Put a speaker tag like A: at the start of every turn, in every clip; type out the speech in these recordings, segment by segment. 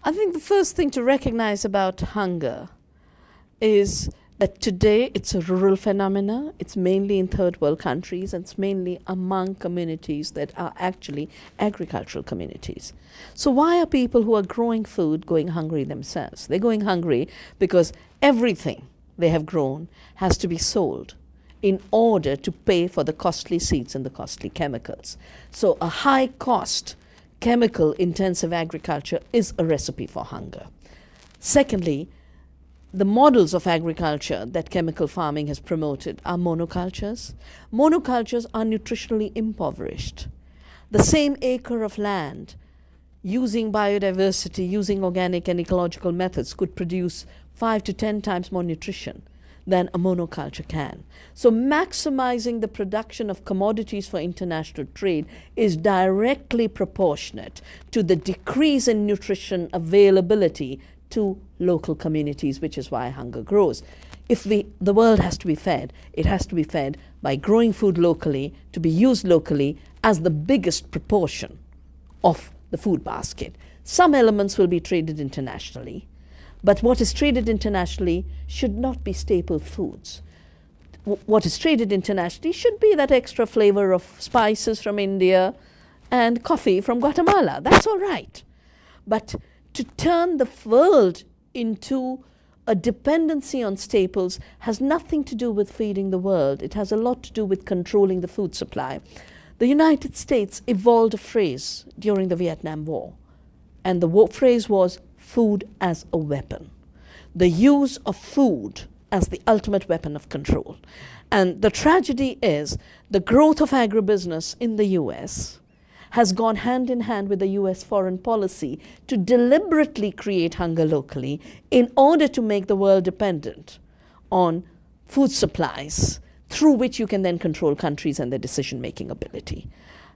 A: I think the first thing to recognize about hunger is that today it's a rural phenomena. It's mainly in third world countries, and it's mainly among communities that are actually agricultural communities. So why are people who are growing food going hungry themselves? They're going hungry because everything they have grown has to be sold in order to pay for the costly seeds and the costly chemicals. So a high cost chemical intensive agriculture is a recipe for hunger. Secondly, the models of agriculture that chemical farming has promoted are monocultures. Monocultures are nutritionally impoverished. The same acre of land, using biodiversity, using organic and ecological methods, could produce 5 to 10 times more nutrition than a monoculture can. So maximizing the production of commodities for international trade is directly proportionate to the decrease in nutrition availability to local communities, which is why hunger grows. If the world has to be fed, it has to be fed by growing food locally, to be used locally as the biggest proportion of the food basket. Some elements will be traded internationally, but what is traded internationally should not be staple foods. What is traded internationally should be that extra flavor of spices from India and coffee from Guatemala. That's all right. But to turn the world into a dependency on staples has nothing to do with feeding the world. It has a lot to do with controlling the food supply. The United States evolved a phrase during the Vietnam War, and the phrase was food as a weapon. The use of food as the ultimate weapon of control. And the tragedy is the growth of agribusiness in the US has gone hand in hand with the US foreign policy to deliberately create hunger locally in order to make the world dependent on food supplies through which you can then control countries and their decision-making ability.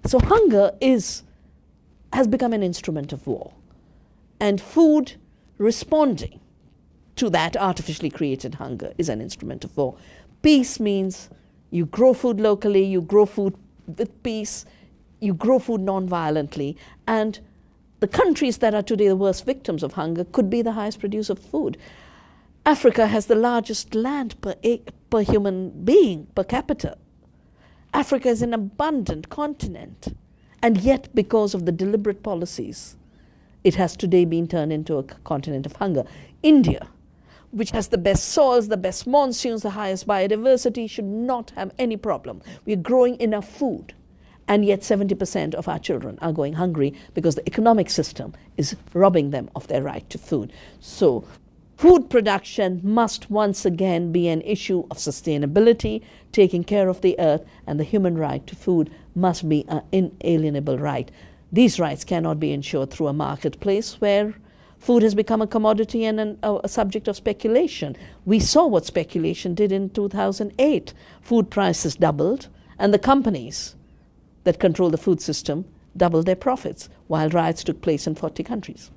A: So hunger has become an instrument of war. And food responding to that artificially created hunger is an instrument of war. Peace means you grow food locally, you grow food with peace, you grow food non-violently, and the countries that are today the worst victims of hunger could be the highest producer of food. Africa has the largest land per human being, per capita. Africa is an abundant continent, and yet because of the deliberate policies, it has today been turned into a continent of hunger. India, which has the best soils, the best monsoons, the highest biodiversity, should not have any problem. We're growing enough food, and yet 70% of our children are going hungry because the economic system is robbing them of their right to food. So food production must once again be an issue of sustainability, taking care of the earth, and the human right to food must be an inalienable right. These rights cannot be ensured through a marketplace where food has become a commodity and a subject of speculation. We saw what speculation did in 2008. Food prices doubled, and the companies that control the food system doubled their profits, while riots took place in 40 countries.